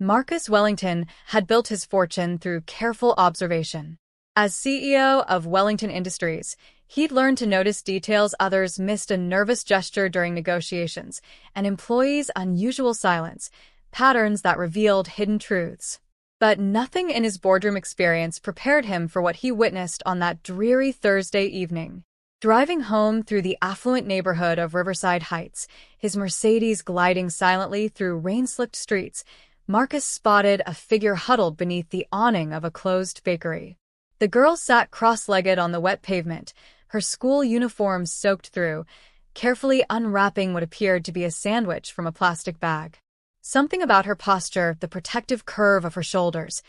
Marcus Wellington had built his fortune through careful observation. As CEO of Wellington Industries, he'd learned to notice details others missed: a nervous gesture during negotiations, an employee's unusual silence, patterns that revealed hidden truths. But nothing in his boardroom experience prepared him for what he witnessed on that dreary Thursday evening. Driving home through the affluent neighborhood of Riverside Heights, his Mercedes gliding silently through rain-slicked streets, Marcus spotted a figure huddled beneath the awning of a closed bakery. The girl sat cross-legged on the wet pavement, her school uniform soaked through, carefully unwrapping what appeared to be a sandwich from a plastic bag. Something about her posture, the protective curve of her shoulders,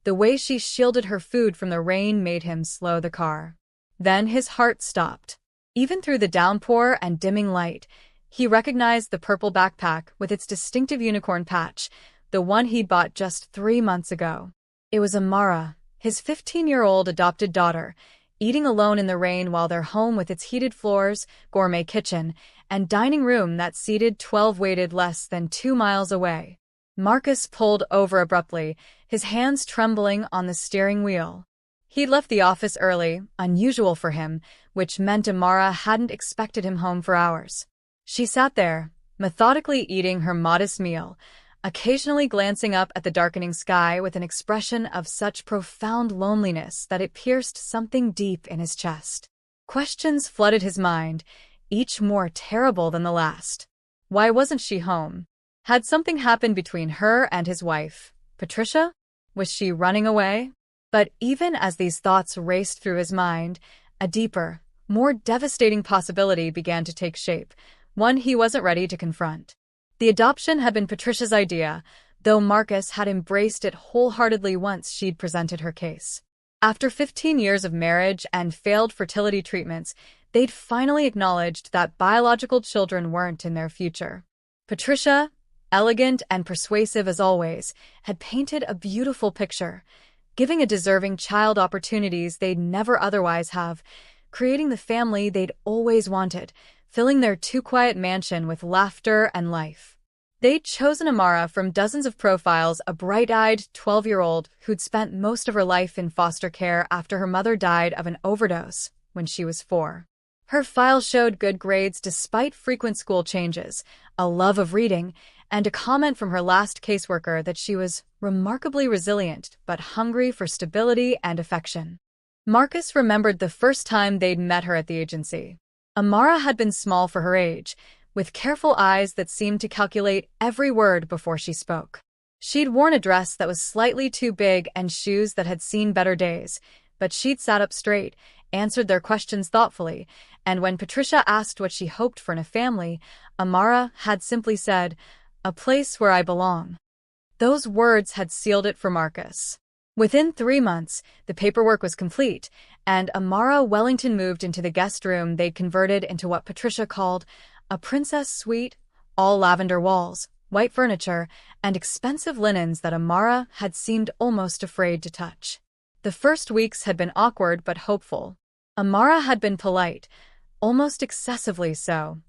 the way she shielded her food from the rain made him slow the car. Then his heart stopped. Even through the downpour and dimming light, he recognized the purple backpack with its distinctive unicorn patch, the one he'd bought just 3 months ago. It was Amara, his 15-year-old adopted daughter, eating alone in the rain while their home with its heated floors, gourmet kitchen, and dining room that seated 12 waited less than 2 miles away. Marcus pulled over abruptly, his hands trembling on the steering wheel. He'd left the office early, unusual for him, which meant Amara hadn't expected him home for hours. She sat there, methodically eating her modest meal, occasionally glancing up at the darkening sky with an expression of such profound loneliness that it pierced something deep in his chest. Questions flooded his mind, each more terrible than the last. Why wasn't she home? Had something happened between her and his wife, Patricia? Was she running away? But even as these thoughts raced through his mind, a deeper, more devastating possibility began to take shape, one he wasn't ready to confront. The adoption had been Patricia's idea, though Marcus had embraced it wholeheartedly once she'd presented her case. After 15 years of marriage and failed fertility treatments, they'd finally acknowledged that biological children weren't in their future. Patricia, elegant and persuasive as always, had painted a beautiful picture, giving a deserving child opportunities they'd never otherwise have, creating the family they'd always wanted, filling their too-quiet mansion with laughter and life. They'd chosen Amara from dozens of profiles, a bright-eyed 12-year-old who'd spent most of her life in foster care after her mother died of an overdose when she was 4. Her file showed good grades despite frequent school changes, a love of reading, and a comment from her last caseworker that she was remarkably resilient but hungry for stability and affection. Marcus remembered the first time they'd met her at the agency. Amara had been small for her age, with careful eyes that seemed to calculate every word before she spoke. She'd worn a dress that was slightly too big and shoes that had seen better days, but she'd sat up straight, answered their questions thoughtfully, and when Patricia asked what she hoped for in a family, Amara had simply said, "A place where I belong." Those words had sealed it for Marcus. Within 3 months, the paperwork was complete, and Amara Wellington moved into the guest room they'd converted into what Patricia called a princess suite, all lavender walls, white furniture, and expensive linens that Amara had seemed almost afraid to touch. The first weeks had been awkward but hopeful. Amara had been polite, almost excessively so,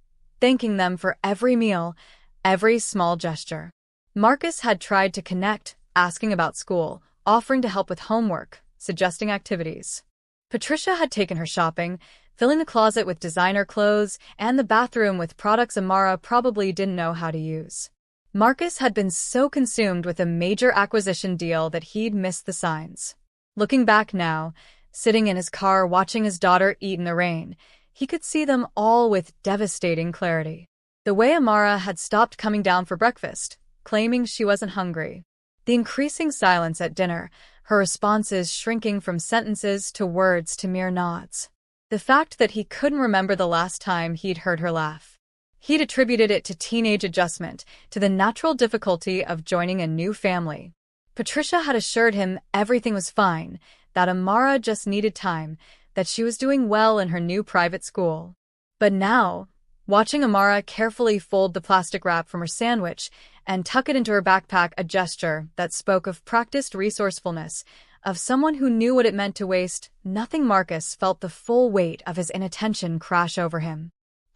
thanking them for every meal, every small gesture. Marcus had tried to connect, asking about school, offering to help with homework, suggesting activities. Patricia had taken her shopping, filling the closet with designer clothes and the bathroom with products Amara probably didn't know how to use. Marcus had been so consumed with a major acquisition deal that he'd missed the signs. Looking back now, sitting in his car watching his daughter eat in the rain, he could see them all with devastating clarity. The way Amara had stopped coming down for breakfast, claiming she wasn't hungry. The increasing silence at dinner, her responses shrinking from sentences to words to mere nods. The fact that he couldn't remember the last time he'd heard her laugh. He'd attributed it to teenage adjustment, to the natural difficulty of joining a new family. Patricia had assured him everything was fine, that Amara just needed time, that she was doing well in her new private school. But now, watching Amara carefully fold the plastic wrap from her sandwich and tuck it into her backpack, a gesture that spoke of practiced resourcefulness, of someone who knew what it meant to waste nothing, Marcus felt the full weight of his inattention crash over him.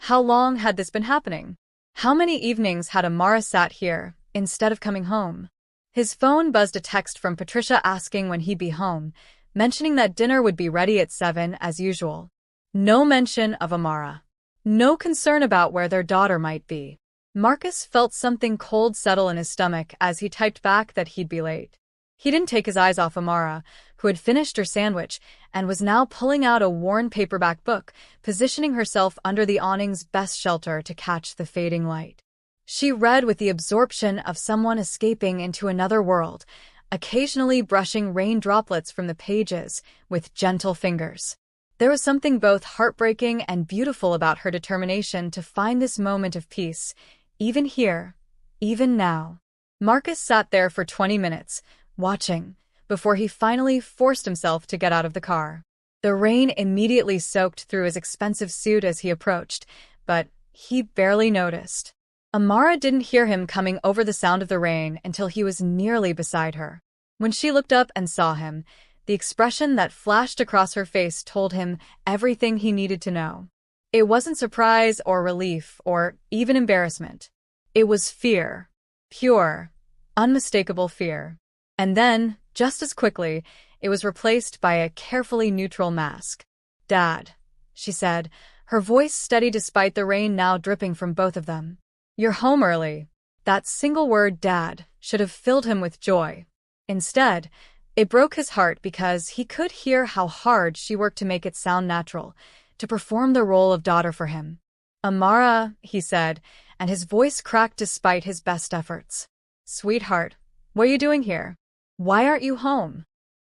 How long had this been happening? How many evenings had Amara sat here, instead of coming home? His phone buzzed a text from Patricia asking when he'd be home, mentioning that dinner would be ready at 7 as usual. No mention of Amara. No concern about where their daughter might be. Marcus felt something cold settle in his stomach as he typed back that he'd be late. He didn't take his eyes off Amara, who had finished her sandwich and was now pulling out a worn paperback book, positioning herself under the awning's best shelter to catch the fading light. She read with the absorption of someone escaping into another world, occasionally brushing rain droplets from the pages with gentle fingers. There was something both heartbreaking and beautiful about her determination to find this moment of peace, even here, even now. Marcus sat there for 20 minutes, watching, before he finally forced himself to get out of the car. The rain immediately soaked through his expensive suit as he approached, but he barely noticed. Amara didn't hear him coming over the sound of the rain until he was nearly beside her. When she looked up and saw him, the expression that flashed across her face told him everything he needed to know. It wasn't surprise or relief or even embarrassment. It was fear. Pure, unmistakable fear. And then, just as quickly, it was replaced by a carefully neutral mask. "Dad," she said, her voice steady despite the rain now dripping from both of them. "You're home early." That single word, "Dad," should have filled him with joy. Instead, it broke his heart because he could hear how hard she worked to make it sound natural, to perform the role of daughter for him. "Amara," he said, and his voice cracked despite his best efforts. "Sweetheart, what are you doing here? Why aren't you home?"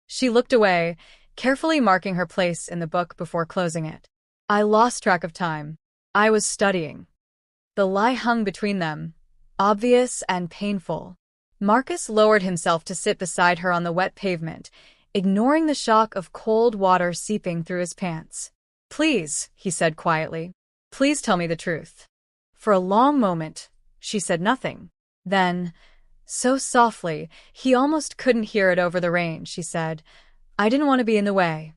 She looked away, carefully marking her place in the book before closing it. "I lost track of time. I was studying." The lie hung between them, obvious and painful. Marcus lowered himself to sit beside her on the wet pavement, ignoring the shock of cold water seeping through his pants. "Please," he said quietly, "please tell me the truth." For a long moment, she said nothing. Then, so softly, he almost couldn't hear it over the rain, she said, "I didn't want to be in the way."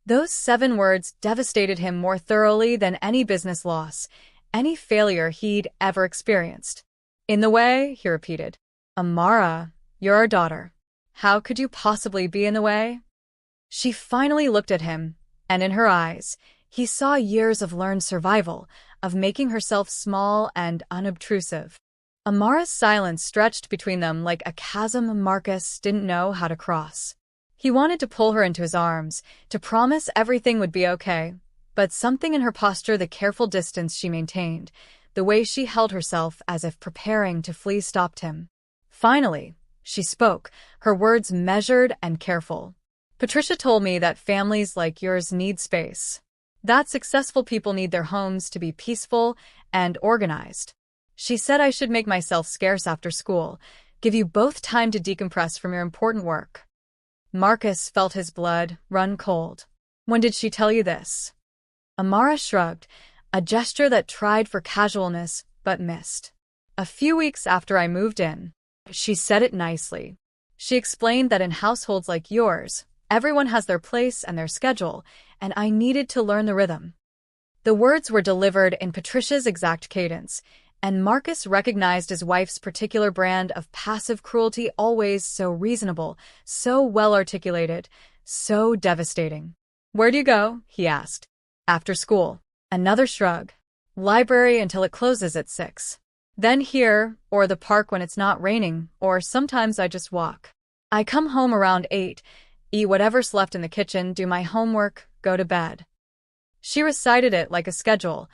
Those 7 words devastated him more thoroughly than any business loss, any failure he'd ever experienced. "In the way?" he repeated. "Amara, you're our daughter. How could you possibly be in the way?" She finally looked at him, and in her eyes, he saw years of learned survival, of making herself small and unobtrusive. Amara's silence stretched between them like a chasm Marcus didn't know how to cross. He wanted to pull her into his arms, to promise everything would be okay, but something in her posture, the careful distance she maintained, the way she held herself as if preparing to flee, stopped him. Finally, she spoke, her words measured and careful. "Patricia told me that families like yours need space. That successful people need their homes to be peaceful and organized. She said I should make myself scarce after school, give you both time to decompress from your important work." Marcus felt his blood run cold. "When did she tell you this?" Amara shrugged, a gesture that tried for casualness but missed. "A few weeks after I moved in." She said it nicely. She explained that in households like yours, everyone has their place and their schedule, and I needed to learn the rhythm. The words were delivered in Patricia's exact cadence, and Marcus recognized his wife's particular brand of passive cruelty, always so reasonable, so well-articulated, so devastating. "Where do you go?" he asked. "After school." Another shrug. "Library until it closes at 6. Then here, or the park when it's not raining, or sometimes I just walk. I come home around 8, eat whatever's left in the kitchen, do my homework, go to bed." She recited it like a schedule,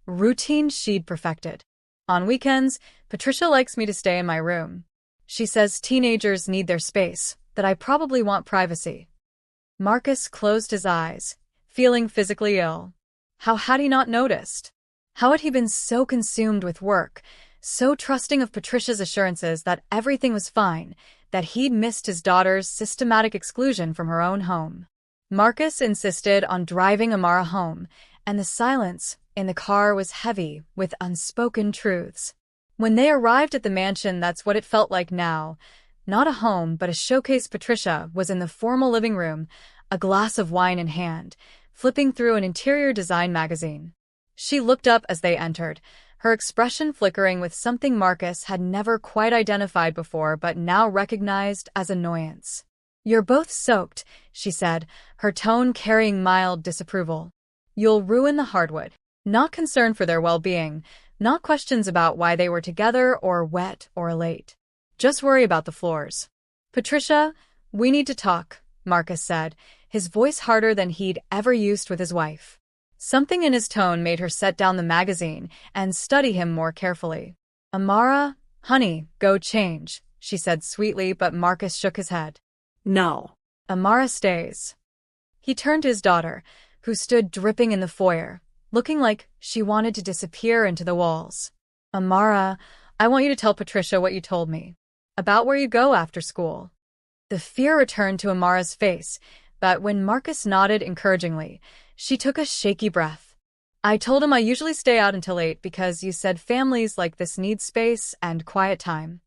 routine she'd perfected. "On weekends, Patricia likes me to stay in my room. She says teenagers need their space, that I probably want privacy." Marcus closed his eyes, feeling physically ill. How had he not noticed? How had he been so consumed with work, so trusting of Patricia's assurances that everything was fine, that he'd missed his daughter's systematic exclusion from her own home? Marcus insisted on driving Amara home, and the silence in the car was heavy with unspoken truths. When they arrived at the mansion, that's what it felt like now. Not a home, but a showcase. Patricia was in the formal living room, a glass of wine in hand, flipping through an interior design magazine. She looked up as they entered, her expression flickering with something Marcus had never quite identified before but now recognized as annoyance. "You're both soaked," she said, her tone carrying mild disapproval. "You'll ruin the hardwood." Not concerned for their well-being, not questions about why they were together or wet or late. Just worry about the floors. "Patricia, we need to talk," Marcus said, his voice harder than he'd ever used with his wife. Something in his tone made her set down the magazine and study him more carefully. "Amara, honey, go change," she said sweetly, but Marcus shook his head. "No." "Amara stays." He turned to his daughter, who stood dripping in the foyer, looking like she wanted to disappear into the walls. "Amara, I want you to tell Patricia what you told me. About where you go after school." The fear returned to Amara's face, but when Marcus nodded encouragingly, she took a shaky breath. "I told him I usually stay out until 8 because you said families like this need space and quiet time."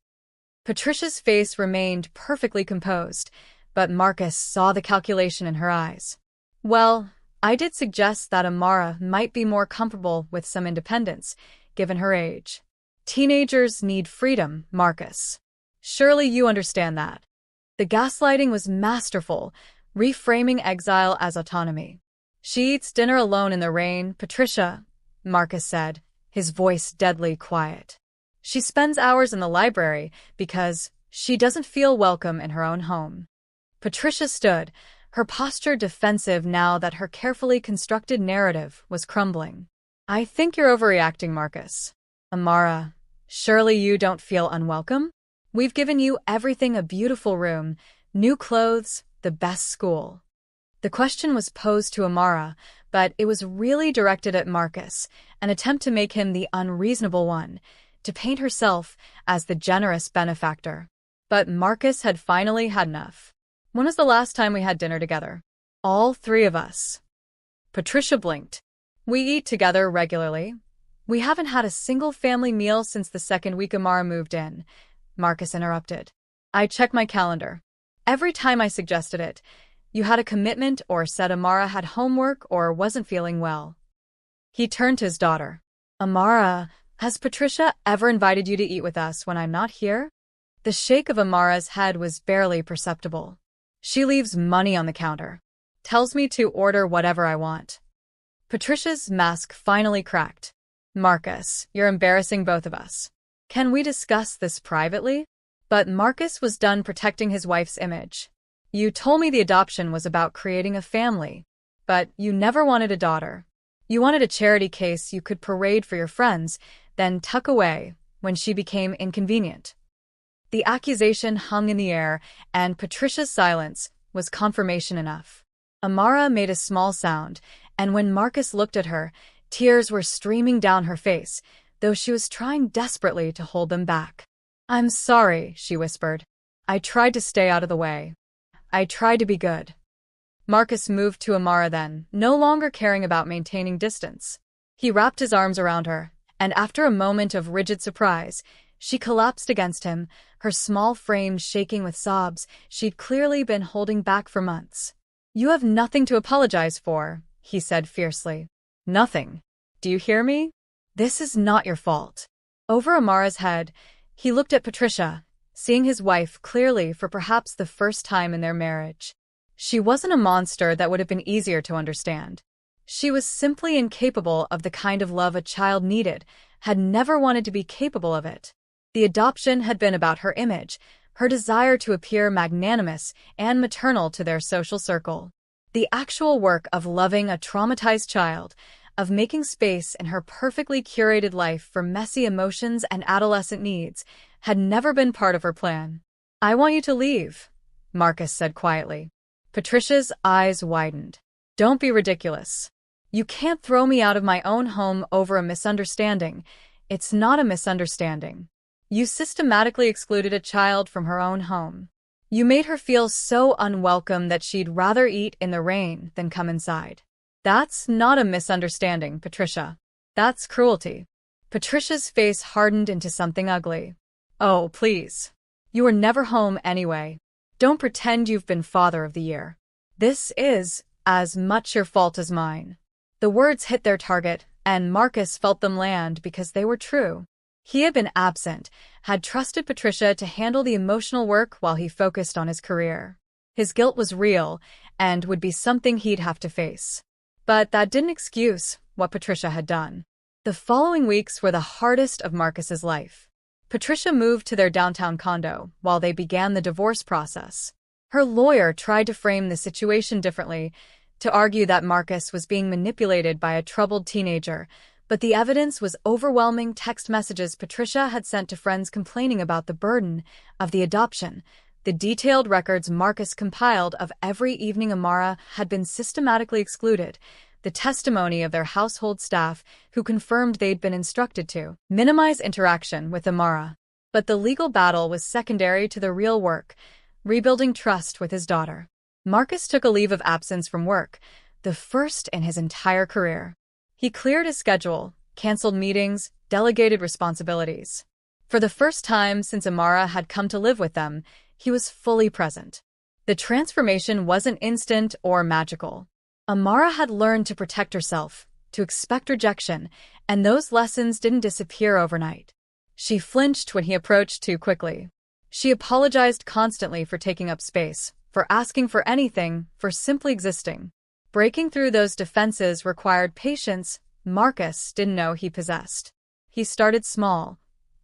Patricia's face remained perfectly composed, but Marcus saw the calculation in her eyes. "Well, I did suggest that Amara might be more comfortable with some independence, given her age. Teenagers need freedom, Marcus. Surely you understand that." The gaslighting was masterful, reframing exile as autonomy. "She eats dinner alone in the rain, Patricia," Marcus said, his voice deadly quiet. "She spends hours in the library because she doesn't feel welcome in her own home." Patricia stood, her posture defensive now that her carefully constructed narrative was crumbling. "I think you're overreacting, Marcus. Amara, surely you don't feel unwelcome? We've given you everything: a beautiful room, new clothes, the best school." The question was posed to Amara, but it was really directed at Marcus, an attempt to make him the unreasonable one, to paint herself as the generous benefactor. But Marcus had finally had enough. "When was the last time we had dinner together?" "All three of us." Patricia blinked. "We eat together regularly." "We haven't had a single family meal since the second week Amara moved in," Marcus interrupted. "I check my calendar. Every time I suggested it, you had a commitment or said Amara had homework or wasn't feeling well." He turned to his daughter. "Amara, has Patricia ever invited you to eat with us when I'm not here?" The shake of Amara's head was barely perceptible. "She leaves money on the counter. Tells me to order whatever I want." Patricia's mask finally cracked. "Marcus, you're embarrassing both of us. Can we discuss this privately?" But Marcus was done protecting his wife's image. "You told me the adoption was about creating a family, but you never wanted a daughter. You wanted a charity case you could parade for your friends, then tuck away when she became inconvenient." The accusation hung in the air, and Patricia's silence was confirmation enough. Amara made a small sound, and when Marcus looked at her, tears were streaming down her face, though she was trying desperately to hold them back. "I'm sorry," she whispered. "I tried to stay out of the way. I tried to be good." Marcus moved to Amara then, no longer caring about maintaining distance. He wrapped his arms around her, and after a moment of rigid surprise, she collapsed against him, her small frame shaking with sobs she'd clearly been holding back for months. "You have nothing to apologize for," he said fiercely. "Nothing. Do you hear me? This is not your fault." Over Amara's head, he looked at Patricia, seeing his wife clearly for perhaps the first time in their marriage. She wasn't a monster that would have been easier to understand. She was simply incapable of the kind of love a child needed, had never wanted to be capable of it. The adoption had been about her image, her desire to appear magnanimous and maternal to their social circle. The actual work of loving a traumatized child, of making space in her perfectly curated life for messy emotions and adolescent needs, had never been part of her plan. "I want you to leave," Marcus said quietly. Patricia's eyes widened. "Don't be ridiculous. You can't throw me out of my own home over a misunderstanding. It's not a misunderstanding. You systematically excluded a child from her own home. You made her feel so unwelcome that she'd rather eat in the rain than come inside. That's not a misunderstanding, Patricia. That's cruelty." Patricia's face hardened into something ugly. "Oh, please. You were never home anyway. Don't pretend you've been Father of the Year. This is as much your fault as mine." The words hit their target, and Marcus felt them land because they were true. He had been absent, had trusted Patricia to handle the emotional work while he focused on his career. His guilt was real and would be something he'd have to face. But that didn't excuse what Patricia had done. The following weeks were the hardest of Marcus's life. Patricia moved to their downtown condo while they began the divorce process. Her lawyer tried to frame the situation differently, to argue that Marcus was being manipulated by a troubled teenager, but the evidence was overwhelming. Text messages Patricia had sent to friends complaining about the burden of the adoption, the detailed records Marcus compiled of every evening Amara had been systematically excluded, the testimony of their household staff who confirmed they'd been instructed to minimize interaction with Amara. But the legal battle was secondary to the real work, rebuilding trust with his daughter. Marcus took a leave of absence from work, the first in his entire career. He cleared his schedule, canceled meetings, delegated responsibilities. For the first time since Amara had come to live with them, he was fully present. The transformation wasn't instant or magical. Amara had learned to protect herself, to expect rejection, and those lessons didn't disappear overnight. She flinched when he approached too quickly. She apologized constantly for taking up space, for asking for anything, for simply existing. Breaking through those defenses required patience Marcus didn't know he possessed. He started small.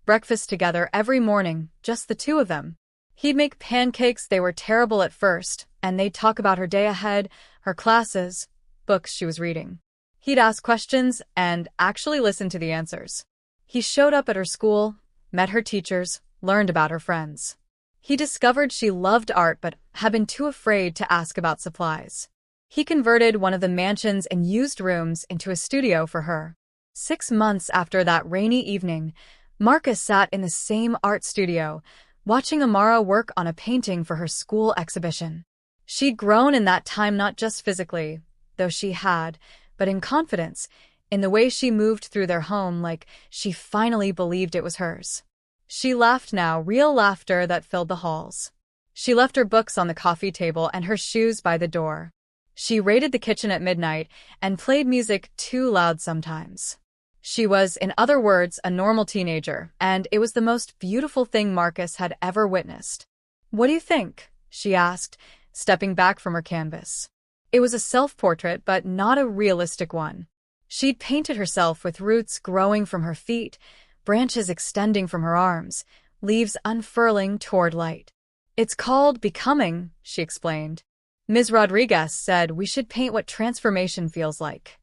Breakfast together every morning, just the two of them. He'd make pancakes. They were terrible at first, and they'd talk about her day ahead, her classes, books she was reading. He'd ask questions and actually listen to the answers. He showed up at her school, met her teachers, learned about her friends. He discovered she loved art but had been too afraid to ask about supplies. He converted one of the mansion's unused rooms into a studio for her. 6 months after that rainy evening, Marcus sat in the same art studio, watching Amara work on a painting for her school exhibition. She'd grown in that time, not just physically, though she had, but in confidence, in the way she moved through their home like she finally believed it was hers. She laughed now, real laughter that filled the halls. She left her books on the coffee table and her shoes by the door. She raided the kitchen at midnight and played music too loud sometimes. She was, in other words, a normal teenager, and it was the most beautiful thing Marcus had ever witnessed. "What do you think?" she asked, stepping back from her canvas. It was a self-portrait, but not a realistic one. She'd painted herself with roots growing from her feet, branches extending from her arms, leaves unfurling toward light. "It's called Becoming," she explained. "Ms. Rodriguez said we should paint what transformation feels like."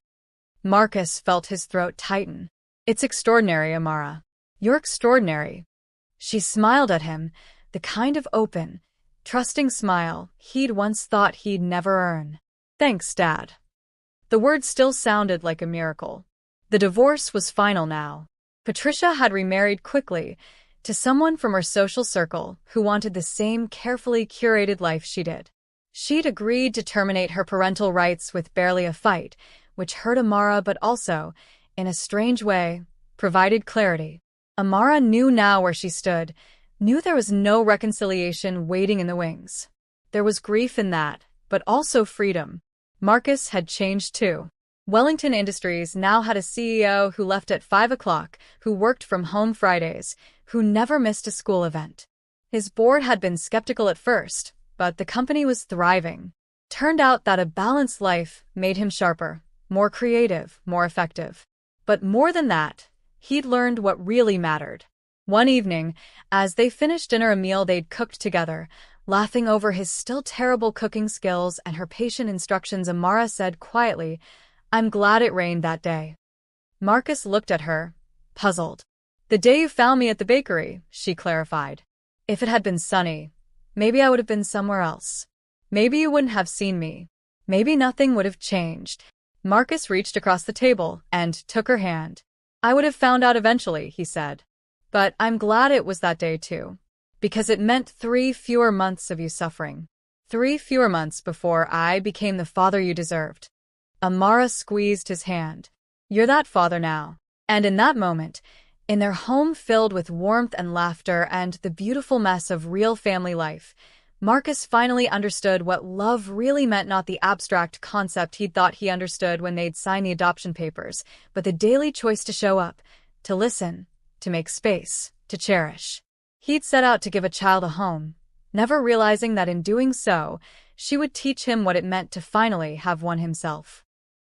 Marcus felt his throat tighten. "It's extraordinary, Amara. You're extraordinary." She smiled at him, the kind of open, trusting smile he'd once thought he'd never earn. "Thanks, Dad." The words still sounded like a miracle. The divorce was final now. Patricia had remarried quickly to someone from her social circle who wanted the same carefully curated life she did. She'd agreed to terminate her parental rights with barely a fight, which hurt Amara but also, in a strange way, provided clarity. Amara knew now where she stood, knew there was no reconciliation waiting in the wings. There was grief in that, but also freedom. Marcus had changed too. Wellington Industries now had a CEO who left at 5 o'clock, who worked from home Fridays, who never missed a school event. His board had been skeptical at first, but the company was thriving. Turned out that a balanced life made him sharper, more creative, more effective. But more than that, he'd learned what really mattered. One evening, as they finished dinner, a meal they'd cooked together, laughing over his still terrible cooking skills and her patient instructions, Amara said quietly, "I'm glad it rained that day." Marcus looked at her, puzzled. "The day you found me at the bakery," she clarified. "If it had been sunny, maybe I would have been somewhere else. Maybe you wouldn't have seen me. Maybe nothing would have changed." Marcus reached across the table and took her hand. "I would have found out eventually," he said. "But I'm glad it was that day too. Because it meant 3 fewer months of you suffering. 3 fewer months before I became the father you deserved." Amara squeezed his hand. "You're that father now." And in that moment, in their home filled with warmth and laughter and the beautiful mess of real family life, Marcus finally understood what love really meant, not the abstract concept he'd thought he understood when they'd signed the adoption papers, but the daily choice to show up, to listen, to make space, to cherish. He'd set out to give a child a home, never realizing that in doing so, she would teach him what it meant to finally have one himself.